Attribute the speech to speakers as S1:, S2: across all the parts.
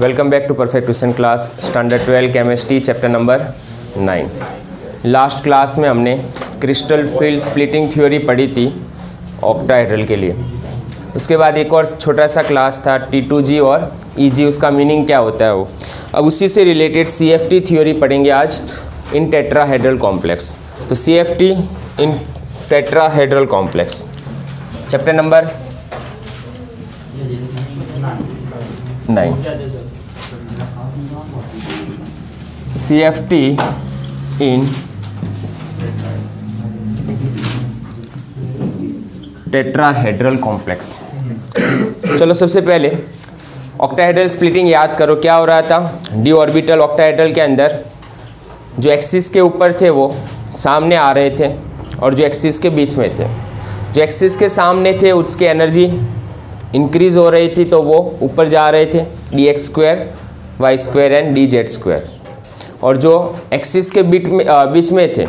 S1: Welcome back to perfect tuition class standard 12 chemistry chapter number 9। Last class में हमने crystal field splitting theory पढ़ी थी octahedral के लिए। उसके बाद एक और छोटा सा क्लास था T2G और EG, उसका मीनिंग क्या होता है वो। अब उसी से रिलेटेड CFT थ्योरी पढ़ेंगे आज इन टेट्राहेड्रल कॉम्प्लेक्स। तो CFT इन tetrahedral complex chapter number 9। CFT इन टेट्राहेड्रल कॉम्प्लेक्स। चलो सबसे पहले ऑक्टाहेड्रल स्प्लिटिंग याद करो। क्या हो रहा था, डी ऑर्बिटल ऑक्टाहेड्रल के अंदर जो एक्सिस के ऊपर थे वो सामने आ रहे थे और जो एक्सिस के बीच में थे, जो एक्सिस के सामने थे उसकी एनर्जी इंक्रीज हो रही थी तो वो ऊपर जा रहे थे dx² y² एंड dz²। और जो एक्सिस के बीच में थे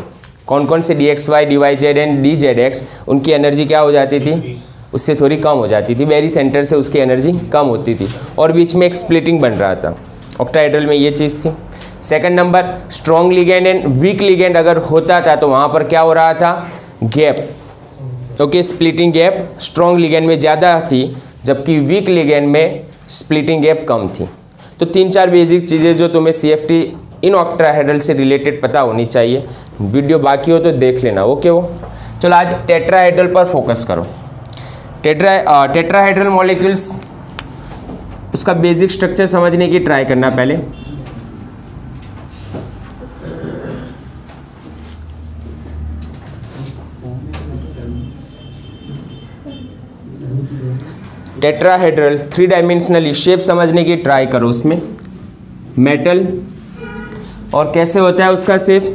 S1: कौन कौन से dxy dyz एंड dzx, उनकी एनर्जी क्या हो जाती थी, उससे थोड़ी कम हो जाती थी। वेरी सेंटर से उसकी एनर्जी कम होती थी और बीच में एक स्प्लिटिंग बन रहा था। ऑक्टाहेड्रल में ये चीज़ थी। Second number, strong ligand and week ligand अगर होता था तो वहाँ पर क्या हो रहा था, gap. Okay, splitting gap strong ligand में ज़्यादा थी जबकि वीक लिगेंड में स्प्लिटिंग गैप कम थी। तो 3-4 बेसिक चीज़ें जो तुम्हें CFT इन ऑक्टाहेड्रल से रिलेटेड पता होनी चाहिए। वीडियो बाकी हो तो देख लेना। ओके वो चलो आज टेट्राहेड्रल पर फोकस करो। टेट्राहेड्रल मॉलिक्यूल्स, उसका बेसिक स्ट्रक्चर समझने की ट्राई करना पहले। टेट्राहेड्रल 3 डायमेंशनली शेप समझने की ट्राई करो। उसमें मेटल और कैसे होता है उसका शेप,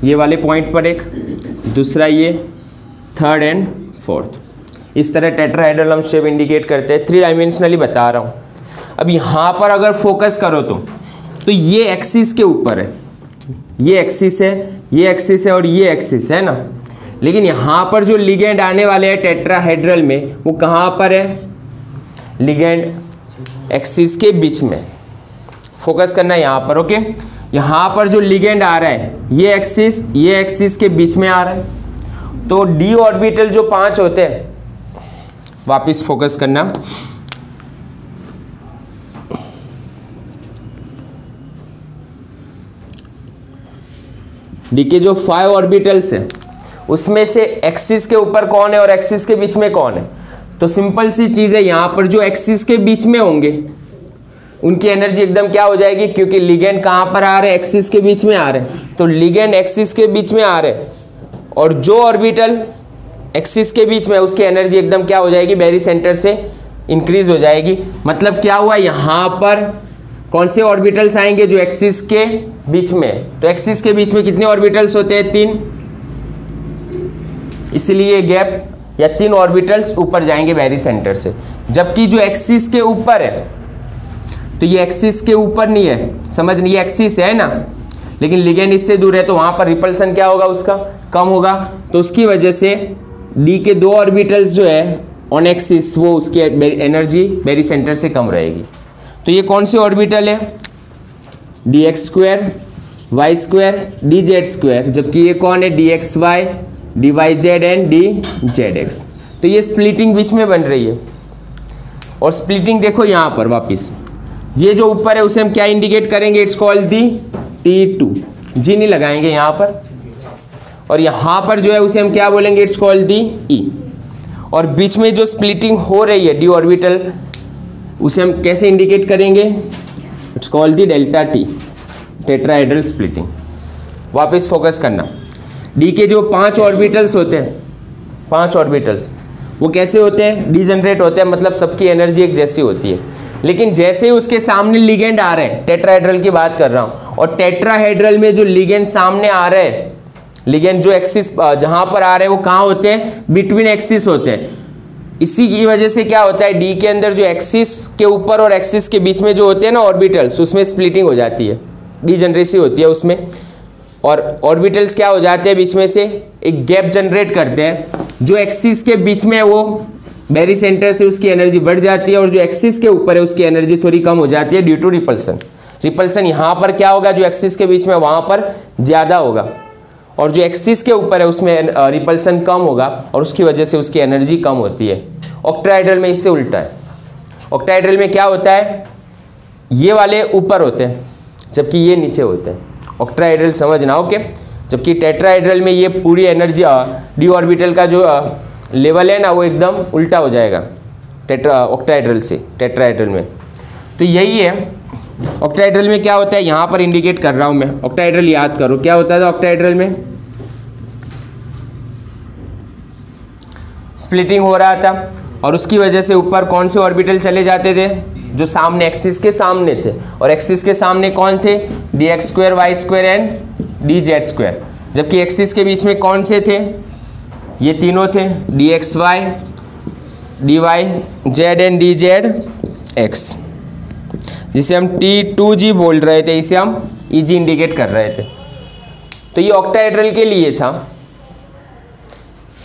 S1: ये वाले पॉइंट पर एक, दूसरा ये, थर्ड एंड फोर्थ, इस तरह टेट्राहेड्रल हम शेप इंडिकेट करते हैं। 3 डायमेंशनली बता रहा हूँ। अब यहाँ पर अगर फोकस करो तो ये एक्सिस के ऊपर है, ये एक्सिस है, ये एक्सिस है और ये एक्सिस है ना। लेकिन यहाँ पर जो लिगेंड आने वाले हैं टेट्राहेड्रल में वो कहाँ पर है, लिगेंड एक्सिस के बीच में। फोकस करना है यहाँ पर। ओके, यहाँ पर जो लिगेंड आ रहा है ये एक्सिस के बीच में आ रहा है। तो डी ऑर्बिटल जो 5 होते हैं, वापिस फोकस करना, डी के जो 5 ऑर्बिटल्स है उसमें से एक्सिस के ऊपर कौन है और एक्सिस के बीच में कौन है। तो सिंपल सी चीज़ है, यहाँ पर जो एक्सिस के बीच में होंगे उनकी एनर्जी एकदम क्या हो जाएगी, क्योंकि लिगेंड कहाँ पर आ रहे हैं, एक्सिस के बीच में आ रहे हैं। तो लिगेंड एक्सिस के बीच में आ रहे हैं और जो ऑर्बिटल एक्सिस के बीच में उसकी एनर्जी एकदम क्या हो जाएगी, वेरी सेंटर से इंक्रीज हो जाएगी। मतलब क्या हुआ, यहाँ पर कौन से ऑर्बिटल्स आएंगे, जो एक्सिस के बीच में। तो एक्सिस के बीच में कितने ऑर्बिटल्स होते हैं, 3, इसलिए गैप या 3 ऑर्बिटल्स ऊपर जाएंगे वेरी सेंटर से। जबकि जो एक्सिस के ऊपर है, तो ये एक्सिस के ऊपर नहीं है, समझ नहीं, ये एक्सिस है ना, लेकिन लिगेंड इससे दूर है तो वहां पर रिपल्सन क्या होगा, उसका कम होगा। तो उसकी वजह से डी के 2 ऑर्बिटल्स जो है ऑन एक्सिस, वो उसकी एनर्जी वेरी सेंटर से कम रहेगी। तो ये कौन से ऑर्बिटल है, dx² y² dz², जबकि ये कौन है, dxy dyz एंड dzx। तो ये स्प्लिटिंग बीच में बन रही है। और स्प्लिटिंग देखो यहाँ पर वापिस, ये जो ऊपर है उसे हम क्या इंडिकेट करेंगे, इट्स कॉल्ड दी T2, जी नहीं लगाएंगे यहाँ पर। और यहाँ पर जो है उसे हम क्या बोलेंगे, इट्स कॉल्ड दी E। और बीच में जो स्प्लिटिंग हो रही है डी ऑर्बिटल, उसे हम कैसे इंडिकेट करेंगे, it's called the ΔT, tetrahedral splitting. वापस फोकस करना, डी के जो 5 ऑर्बिटल्स होते हैं, 5 ऑर्बिटल्स वो कैसे होते हैं, डीजनरेट होते हैं, मतलब सबकी एनर्जी एक जैसी होती है। लेकिन जैसे ही उसके सामने लिगेंड आ रहे हैं, टेट्राहेड्रल की बात कर रहा हूँ, और टेट्राहेड्रल में जो लिगेंड सामने आ रहे हैं, लिगेंड जो एक्सिस जहाँ पर आ रहे हैं वो कहाँ होते हैं, बिटवीन एक्सिस होते हैं। इसी की वजह से क्या होता है, डी के अंदर जो एक्सिस के ऊपर और एक्सिस के बीच में जो होते हैं ना ऑर्बिटल्स, उसमें स्प्लिटिंग हो जाती है, डीजनरेसी होती है उसमें। और ऑर्बिटल्स क्या हो जाते हैं, बीच में से एक गैप जनरेट करते हैं, जो एक्सिस के बीच में वो बैरी सेंटर से उसकी एनर्जी बढ़ जाती है, और जो एक्सिस के ऊपर है उसकी एनर्जी थोड़ी कम हो जाती है ड्यू टू रिपल्सन। रिपल्सन यहाँ पर क्या होगा, जो एक्सिस के बीच में वहाँ पर ज़्यादा होगा, और जो एक्सिस के ऊपर है उसमें रिपल्सन कम होगा, और उसकी वजह से उसकी एनर्जी कम होती है। ऑक्टाहेड्रल में इससे उल्टा है। ऑक्टाहेड्रल में क्या होता है, ये वाले ऊपर होते हैं जबकि ये नीचे होते हैं। ऑक्टाहेड्रल समझना, ओके। जबकि टेट्राहेड्रल में ये पूरी एनर्जी डी ऑर्बिटल का जो लेवल है ना वो एकदम उल्टा हो जाएगा ऑक्टाहेड्रल से टेट्राहेड्रल में। तो यही है। ऑक्टाहेड्रल में क्या होता है, यहाँ पर इंडिकेट कर रहा हूँ मैं। ऑक्टाहेड्रल याद करो, क्या होता था ऑक्टाहेड्रल में, स्प्लिटिंग हो रहा था, और उसकी वजह से ऊपर कौन से ऑर्बिटल चले जाते थे, जो सामने एक्सिस के सामने थे, और एक्सिस के सामने कौन थे, dx² y² एंड dz²। जबकि एक्सिस के बीच में कौन से थे, ये तीनों थे, dxy dyz एंड dzx, जिसे हम T2g बोल रहे थे, इसे हम EG इंडिकेट कर रहे थे। तो ये ऑक्टाहेड्रल के लिए था।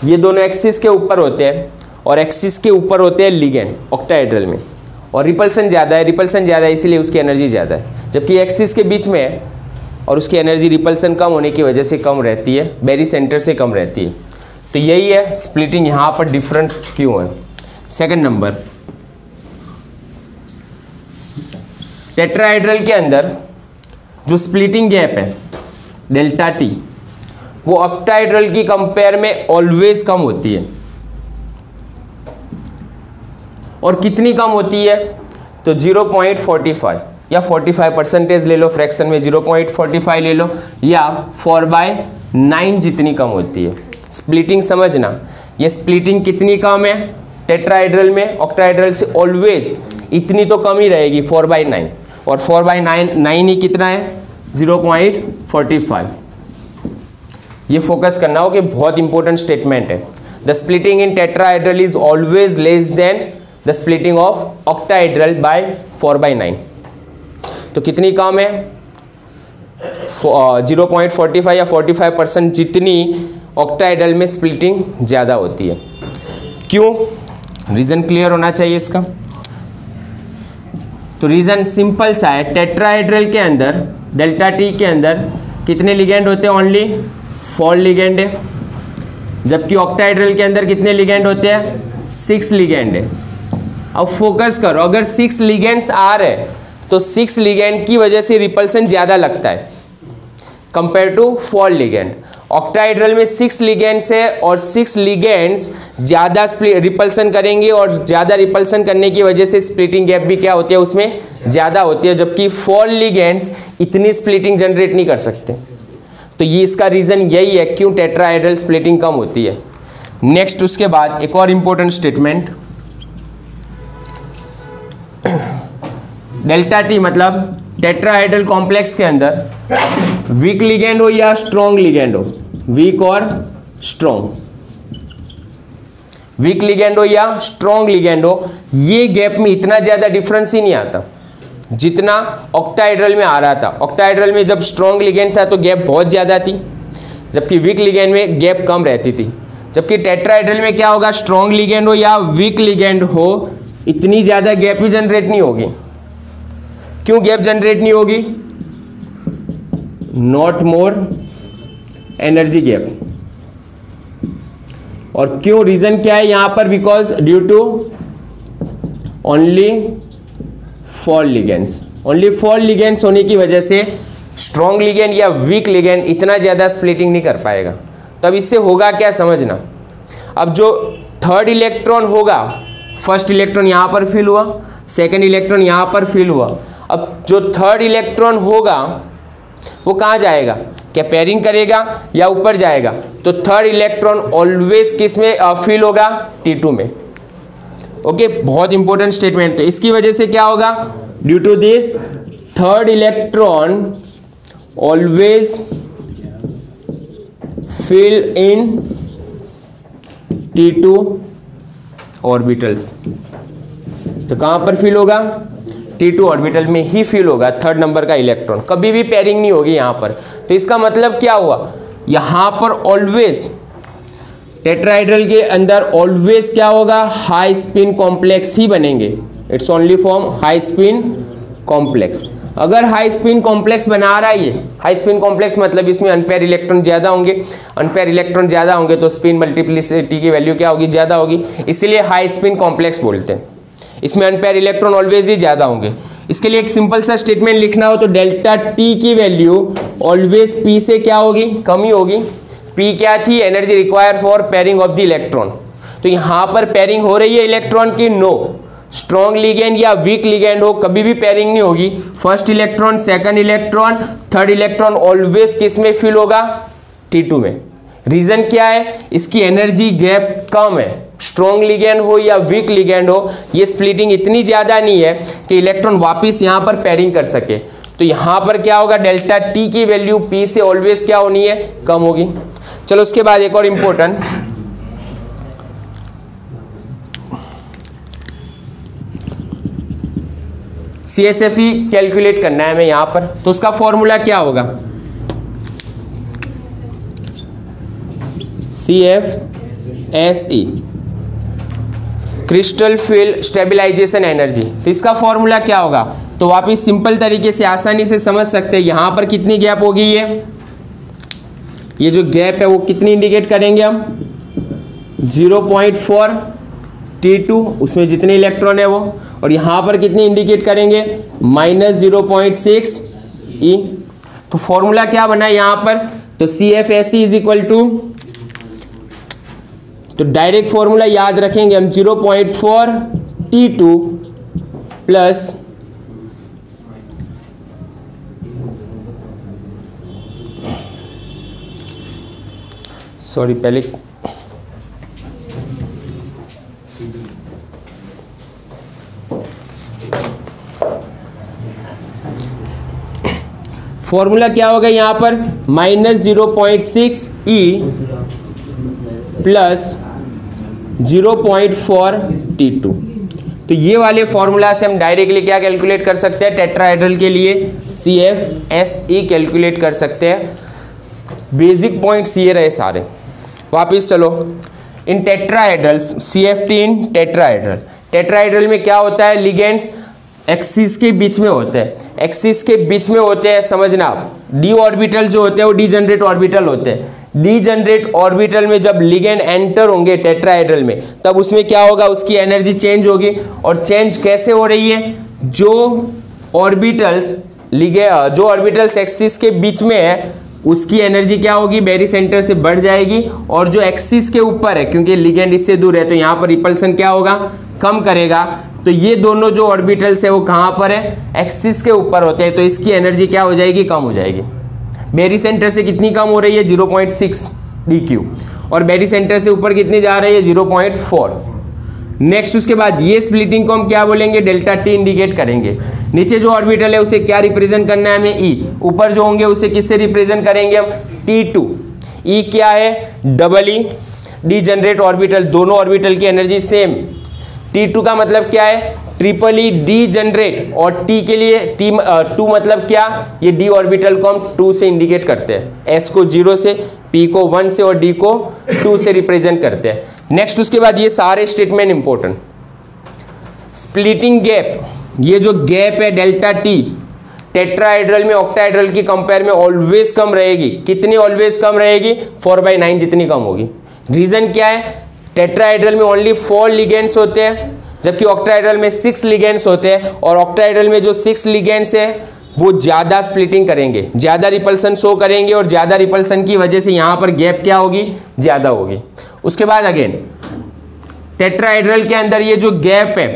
S1: ये दोनों एक्सिस के ऊपर होते हैं, और एक्सिस के ऊपर होते हैं लिगेंड ऑक्टाहेड्रल में, और रिपल्सन ज़्यादा है, रिपल्सन ज़्यादा है इसीलिए उसकी एनर्जी ज़्यादा है। जबकि एक्सिस के बीच में है और उसकी एनर्जी रिपल्सन कम होने की वजह से कम रहती है, बैरी सेंटर से कम रहती है। तो यही है स्प्लिटिंग, यहाँ पर डिफरेंस क्यों है। सेकंड नंबर, टेट्राहेड्रल के अंदर जो स्प्लिटिंग गैप है डेल्टा टी, वो ऑक्टाहेड्रल की कंपेयर में ऑलवेज कम होती है। और कितनी कम होती है, तो 0.45 या 45% ले लो, फ्रैक्शन में 0.45 ले लो, या 4/9 जितनी कम होती है। स्प्लिटिंग समझना, ये स्प्लिटिंग कितनी कम है टेट्राहेड्रल में, ऑक्टाहेड्रल से ऑलवेज इतनी तो कम ही रहेगी, 4/9, और 4/9 ही कितना है, 0.45। ये फोकस करना हो कि बहुत इंपॉर्टेंट स्टेटमेंट है। The splitting in tetrahedral is always less than the splitting of octahedral by 4/9। तो कितनी कम है, 0.45 या 45% जितनी ऑक्टाहेड्रल में स्प्लिटिंग ज़्यादा होती है। क्यों, रीज़न क्लियर होना चाहिए इसका। तो रीज़न सिंपल सा है, टेट्राहेड्रल के अंदर डेल्टा टी के अंदर कितने लिगेंड होते हैं, ओनली 4 लिगेंड है। जबकि ऑक्टाहेड्रल के अंदर कितने लिगेंड होते हैं, 6 लिगेंड है। अब फोकस करो, अगर 6 लिगेंड्स आ रहे तो 6 लिगेंड की वजह से रिपल्सन ज़्यादा लगता है कंपेयर टू 4 लिगेंड। ऑक्टाहेड्रल में 6 लिगेंड्स है, और 6 लिगेंड्स ज़्यादा रिपल्सन करेंगे, और ज़्यादा रिपल्सन करने की वजह से स्प्लिटिंग गैप भी क्या होती है, उसमें ज़्यादा होती है। जबकि 4 लिगेंड्स इतनी स्प्लिटिंग जनरेट नहीं कर सकते। तो ये इसका रीज़न यही है क्यों टेट्राहेड्रल स्प्लिटिंग कम होती है। नेक्स्ट, उसके बाद एक और इंपॉर्टेंट स्टेटमेंट, डेल्टा टी मतलब टेट्राहेड्रल कॉम्प्लेक्स के अंदर वीक लिगेंड हो या स्ट्रॉन्ग लिगेंड हो, वीक और स्ट्रॉन्ग, वीक लिगेंड हो या स्ट्रॉन्ग लिगेंड हो, ये गैप में इतना ज़्यादा डिफरेंस ही नहीं आता जितना ऑक्टाहेड्रल में आ रहा था। ऑक्टाहेड्रल में जब स्ट्रॉन्ग लिगेंड था तो गैप बहुत ज़्यादा थी, जबकि वीक लिगेंड में गैप कम रहती थी। जबकि टेट्राहेड्रल में क्या होगा, स्ट्रॉन्ग लिगेंड हो या वीक लिगेंड हो, इतनी ज़्यादा गैप ही जनरेट नहीं होगी। क्यों गैप जनरेट नहीं होगी, नॉट मोर एनर्जी गैप। और क्यों, रीजन क्या है यहां पर, because due to only 4 ligands, only 4 ligands होने की वजह से स्ट्रॉन्ग लिगेंड या वीक लिगेंड इतना ज़्यादा स्प्लिटिंग नहीं कर पाएगा। तो अब इससे होगा क्या समझना, अब जो थर्ड इलेक्ट्रॉन होगा, फर्स्ट इलेक्ट्रॉन यहाँ पर फिल हुआ, सेकंड इलेक्ट्रॉन यहाँ पर फिल हुआ, अब जो थर्ड इलेक्ट्रॉन होगा वो कहाँ जाएगा, क्या पेयरिंग करेगा या ऊपर जाएगा, तो थर्ड इलेक्ट्रॉन ऑलवेज किस में फिल होगा, T2 में। ओके, बहुत इंपॉर्टेंट स्टेटमेंट है। इसकी वजह से क्या होगा, due to this third electron always fill in T2 orbitals. तो कहां पर फिल होगा, T2 ऑर्बिटल में ही फिल होगा थर्ड नंबर का इलेक्ट्रॉन, कभी भी पेयरिंग नहीं होगी यहां पर। तो इसका मतलब क्या हुआ, यहां पर ऑलवेज टेट्राहेड्रल के अंदर ऑलवेज क्या होगा, हाई स्पिन कॉम्प्लेक्स ही बनेंगे। It's only form high spin complex. अगर हाई स्पिन कॉम्प्लेक्स बना रहा है ये, हाई स्पिन कॉम्प्लेक्स मतलब इसमें अनपेयर इलेक्ट्रॉन ज्यादा होंगे, अनपेयर इलेक्ट्रॉन ज्यादा होंगे तो स्पिन मल्टीप्लिसिटी की वैल्यू क्या होगी, ज्यादा होगी, इसलिए हाई स्पिन कॉम्प्लेक्स बोलते हैं। इसमें अनपेयर इलेक्ट्रॉन ऑलवेज ही ज्यादा होंगे। इसके लिए एक सिंपल सा स्टेटमेंट लिखना हो तो डेल्टा टी की वैल्यू ऑलवेज पी से क्या होगी, कम ही होगी। पी क्या थी, energy require for pairing of the electron. तो यहां पर पेयरिंग हो रही है इलेक्ट्रॉन की, नो। स्ट्रॉन्ग लिगेंड या वीक लिगेंड हो कभी भी पेयरिंग नहीं होगी। First electron, second electron, third electron always किस में फिल होगा, T2 में। रीजन क्या है, इसकी एनर्जी गैप कम है। स्ट्रॉन्ग लिगेंड हो या वीक लिगेंड हो, ये स्प्लिटिंग इतनी ज्यादा नहीं है कि इलेक्ट्रॉन वापिस यहां पर पेयरिंग कर सके। तो यहां पर क्या होगा, डेल्टा टी की वैल्यू पी से ऑलवेज क्या होनी है, कम होगी। चलो उसके बाद एक और इंपॉर्टेंट, CSFE कैलकुलेट करना है हमें यहां पर। तो उसका फॉर्मूला क्या होगा, CFSE, crystal field stabilisation energy. तो इसका फॉर्मूला क्या होगा, तो वापिस सिंपल तरीके से आसानी से समझ सकते हैं। यहां पर कितनी गैप होगी, ये जो गैप है वो कितनी इंडिकेट करेंगे हम, 0.4 T2, उसमें जितने इलेक्ट्रॉन है वो, और यहां पर कितनी इंडिकेट करेंगे, -0.6 E। तो फॉर्मूला क्या बना है यहां पर, तो CFSE इज इक्वल टू, तो डायरेक्ट फॉर्मूला याद रखेंगे हम, 0.4 T2 प्लस पहले फॉर्मूला क्या होगा यहां पर, -0.6 E प्लस 0.4 T2। तो ये वाले फॉर्मूला से हम डायरेक्टली क्या कैलकुलेट कर सकते हैं, टेट्राहेड्रल के लिए CFSE कैलकुलेट कर सकते हैं। बेसिक पॉइंट्स ये रहे सारे। वापिस चलो, इन टेट्राहेड्रल्स, CFT इन टेट्राहेड्रल। टेट्राहेड्रल में क्या होता है, लिगेंड्स एक्सिस के बीच में होते हैं, एक्सिस के बीच में होते हैं, समझना आप। डी ऑर्बिटल जो होते हैं वो डीजनरेट ऑर्बिटल होते हैं। डीजनरेट ऑर्बिटल में जब लिगेंड एंटर होंगे टेट्राहेड्रल में, तब उसमें क्या होगा, उसकी एनर्जी चेंज होगी। और चेंज कैसे हो रही है, जो ऑर्बिटल्स एक्सिस के बीच में है उसकी एनर्जी क्या होगी, बेरी सेंटर से बढ़ जाएगी। और जो एक्सिस के ऊपर है, क्योंकि लिगेंड इससे दूर है तो यहाँ पर रिपल्सन क्या होगा, कम करेगा। तो ये दोनों जो ऑर्बिटल्स है वो कहाँ पर है, एक्सिस के ऊपर होते हैं, तो इसकी एनर्जी क्या हो जाएगी, कम हो जाएगी। बेरी सेंटर से कितनी कम हो रही है, 0.6 DQ, और बेरी सेंटर से ऊपर कितनी जा रही है, 0.4। नेक्स्ट उसके बाद ये स्प्लिटिंग को हम क्या बोलेंगे, डेल्टा टी इंडिकेट करेंगे। नीचे जो ऑर्बिटल है उसे क्या रिप्रेजेंट करना है हमें, E। ऊपर जो होंगे उसे किससे रिप्रेजेंट करेंगे हम, T2। E क्या है, डबल E, डीजनरेट ऑर्बिटल, दोनों ऑर्बिटल की एनर्जी सेम। T2 का मतलब क्या है, ट्रिपल E डीजनरेट, और T के लिए T2 मतलब क्या, ये D ऑर्बिटल को हम 2 से इंडिकेट करते हैं। S को 0 से, P को 1 से और D को 2 से रिप्रेजेंट करते हैं। नेक्स्ट उसके बाद ये सारे स्टेटमेंट इंपॉर्टेंट। स्प्लिटिंग गैप, ये जो गैप है डेल्टा T, टेट्राहेड्रल में ऑक्टाहेड्रल की कंपेयर में ऑलवेज कम रहेगी। कितनी ऑलवेज कम रहेगी, 4/9 जितनी कम होगी। रीजन क्या है, टेट्राहेड्रल में ओनली 4 लिगेंड्स होते हैं, जबकि ऑक्टाहेड्रल में 6 लिगेंड्स होते हैं। और ऑक्टाहेड्रल में जो 6 लिगेंड्स है वो ज्यादा स्प्लिटिंग करेंगे, ज्यादा रिपल्सन शो करेंगे, और ज्यादा रिपल्सन की वजह से यहां पर गैप क्या होगी, ज्यादा होगी। उसके बाद अगेन टेट्राहेड्रल के अंदर ये जो गैप है,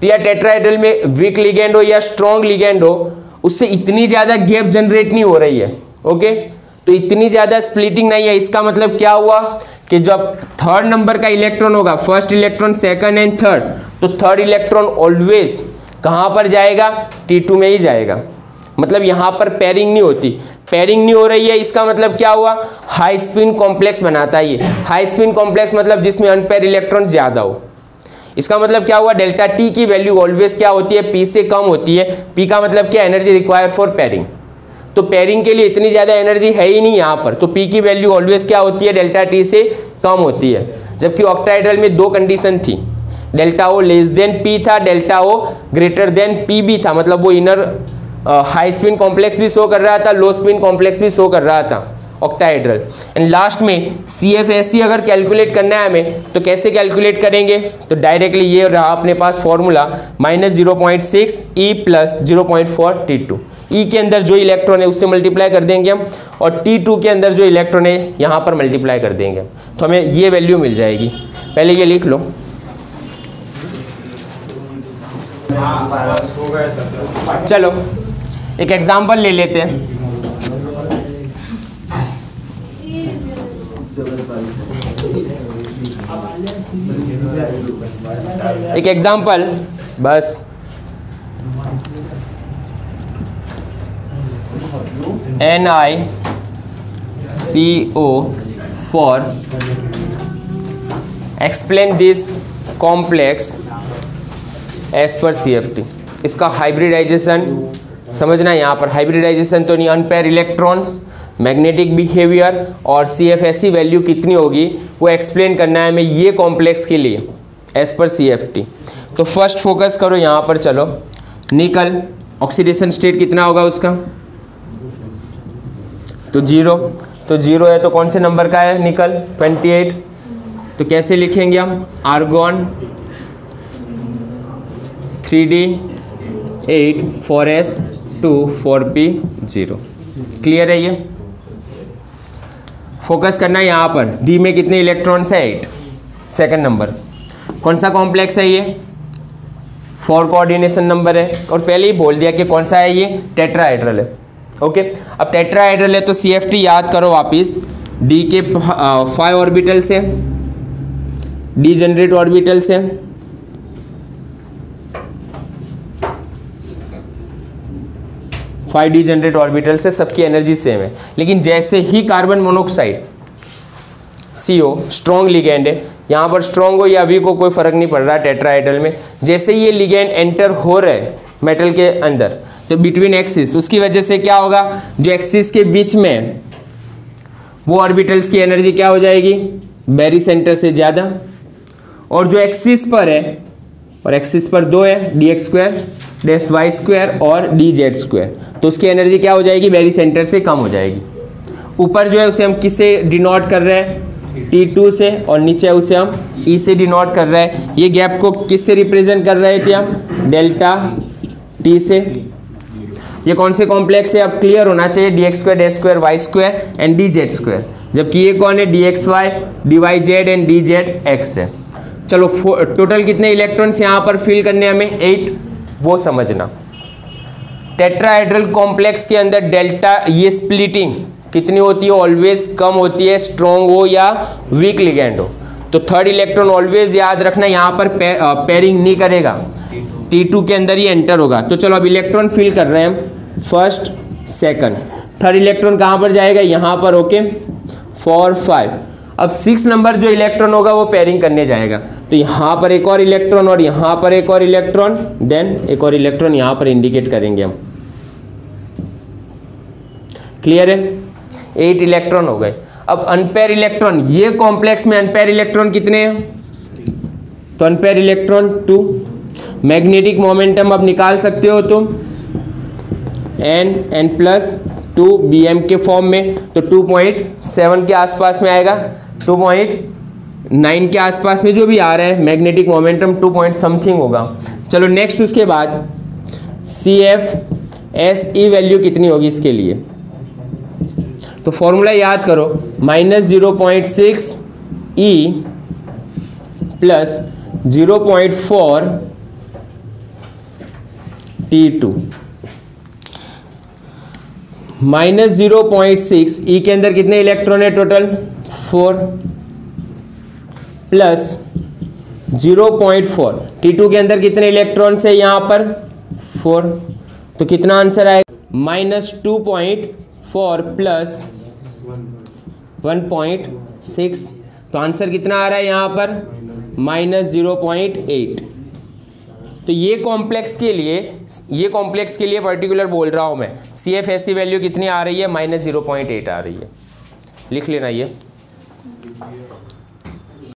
S1: तो या टेट्राहेड्रल में वीक लिगेंड हो या स्ट्रॉन्ग लिगेंड हो, उससे इतनी ज्यादा गैप जनरेट नहीं हो रही है। ओके, तो इतनी ज्यादा स्प्लिटिंग नहीं है। इसका मतलब क्या हुआ कि जब थर्ड नंबर का इलेक्ट्रॉन होगा, first electron, second and third, तो थर्ड इलेक्ट्रॉन ऑलवेज कहां पर जाएगा, T2 में ही जाएगा। मतलब यहां पर पेयरिंग नहीं होती, पेयरिंग नहीं हो रही है। इसका मतलब क्या हुआ, हाई स्पिन कॉम्प्लेक्स बनाता है ये। हाई स्पिन कॉम्प्लेक्स मतलब जिसमें अनपेयर इलेक्ट्रॉन ज्यादा हो। इसका मतलब क्या हुआ, डेल्टा T की वैल्यू ऑलवेज क्या होती है, P से कम होती है। P का मतलब क्या, एनर्जी रिक्वायर फॉर पेयरिंग। तो पेयरिंग के लिए इतनी ज्यादा एनर्जी है ही नहीं यहाँ पर, तो P की वैल्यू ऑलवेज क्या होती है, डेल्टा T से कम होती है, जबकि ऑक्टाहेड्रल में दो कंडीशन थी, डेल्टा ओ लेस देन पी था, डेल्टा ओ ग्रेटर देन पी भी था, मतलब वो इनर हाई स्पिन कॉम्प्लेक्स भी शो कर रहा था, लो स्पिन कॉम्प्लेक्स भी शो कर रहा था ऑक्टाहेड्रल। एंड लास्ट में CFSE अगर कैलकुलेट करना है हमें तो कैसे कैलकुलेट करेंगे, तो डायरेक्टली ये रहा अपने पास फॉर्मूला -0.6 E + 0.4 T2। E के अंदर जो इलेक्ट्रॉन है उससे मल्टीप्लाई कर देंगे हम, और T2 के अंदर जो इलेक्ट्रॉन है यहाँ पर मल्टीप्लाई कर देंगे, तो हमें ये वैल्यू मिल जाएगी। पहले ये लिख लो। चलो एक एग्जाम्पल ले लेते हैं। एक एग्जाम्पल बस, NiCO4 explain this complex as per CFT। इसका हाइब्रिडाइजेशन समझना, यहाँ पर हाइब्रिडाइजेशन तो नहीं, अनपेयर इलेक्ट्रॉन्स, मैग्नेटिक बिहेवियर और CFSE वैल्यू कितनी होगी वो एक्सप्लेन करना है हमें ये कॉम्प्लेक्स के लिए एज पर CFT। तो फर्स्ट फोकस करो यहाँ पर, चलो निकल ऑक्सीडेशन स्टेट कितना होगा उसका, तो 0, तो 0 है तो कौन से नंबर का है निकल, 28। तो कैसे लिखेंगे हम, argon 3D8 4s2 4p0। Clear है ये। फोकस करना है यहाँ पर, डी में कितने इलेक्ट्रॉन्स है, 8। सेकंड नंबर कौन सा कॉम्प्लेक्स है ये, 4 कोऑर्डिनेशन नंबर है, और पहले ही बोल दिया कि कौन सा है ये, टेट्राहेड्रल है। ओके, अब टेट्राहेड्रल है तो CFT याद करो वापिस, डी के 5 ऑर्बिटल से, डी जनरेट ऑर्बिटल से, डी जनरेट ऑर्बिटल से सबकी एनर्जी सेम है। लेकिन जैसे ही carbon monoxide CO strong ligand है, यहाँ पर स्ट्रॉन्ग हो या वीक हो कोई फर्क नहीं पड़ रहा टेट्राहेड्रल में, जैसे ही ये लिगेंड एंटर हो रहे हैं मेटल के अंदर तो बिटवीन एक्सिस, उसकी वजह से क्या होगा, जो एक्सिस के बीच में वो ऑर्बिटल्स की एनर्जी क्या हो जाएगी, बैरी सेंटर से ज़्यादा, और जो एक्सिस पर है, और एक्सिस पर 2 है, dx2-y2 और dz2, तो उसकी एनर्जी क्या हो जाएगी, बैरी सेंटर से कम हो जाएगी। ऊपर जो है उसे हम किससे डिनोट कर रहे हैं, T2 से, और नीचे उसे हम E से डिनोट कर रहे हैं। ये गैप को किससे रिप्रेजेंट कर रहे थे हम, डेल्टा T से। ये कौन से कॉम्प्लेक्स है, अब क्लियर होना चाहिए, dx2-y2 एंड dz2, जबकि ये कौन है, dxy dyz एंड dzx है। चलो टोटल कितने इलेक्ट्रॉन्स यहाँ पर फिल करने हमें, 8, वो समझना। टेट्राहेड्रल कॉम्प्लेक्स के अंदर डेल्टा, ये स्प्लिटिंग कितनी होती है, ऑलवेज कम होती है, स्ट्रॉन्ग हो या वीक लिगेंड हो। तो थर्ड इलेक्ट्रॉन ऑलवेज याद रखना यहाँ पर पेयरिंग नहीं करेगा, T2 के अंदर ही एंटर होगा। तो चलो अब इलेक्ट्रॉन फिल कर रहे हैं हम, फर्स्ट सेकंड, थर्ड इलेक्ट्रॉन कहाँ पर जाएगा, यहाँ पर। ओके, 4 5। अब 6 नंबर जो इलेक्ट्रॉन होगा वो पेयरिंग करने जाएगा, तो यहाँ पर एक और इलेक्ट्रॉन और यहाँ पर एक और इलेक्ट्रॉन, देन एक और इलेक्ट्रॉन यहाँ पर इंडिकेट करेंगे हम। क्लियर है, 8 इलेक्ट्रॉन हो गए। अब अनपेयर इलेक्ट्रॉन, ये कॉम्प्लेक्स में अनपेयर इलेक्ट्रॉन कितने हैं, तो अनपेयर इलेक्ट्रॉन 2। मैग्नेटिक मोमेंटम अब निकाल सकते हो तुम, n+2 Bm के फॉर्म में, तो 2.7 के आसपास में आएगा, 2.9 के आसपास में जो भी आ रहा है मैग्नेटिक मोमेंटम 2 पॉइंट समथिंग होगा। चलो नेक्स्ट, उसके बाद CFSE वैल्यू कितनी होगी इसके लिए, तो फॉर्मूला याद करो, -0.6 E + 0.4 T2। -0.6 E के अंदर कितने इलेक्ट्रॉन है टोटल, 4, प्लस 0.4 T2 के अंदर कितने इलेक्ट्रॉन्स है यहाँ पर, 4, तो कितना आंसर आएगा, -2.4 + 1.6, तो आंसर कितना आ रहा है यहाँ पर, -0.8। तो ये कॉम्प्लेक्स के लिए पर्टिकुलर बोल रहा हूँ मैं, CFSE वैल्यू कितनी आ रही है, -0.8 आ रही है। लिख लेना ये।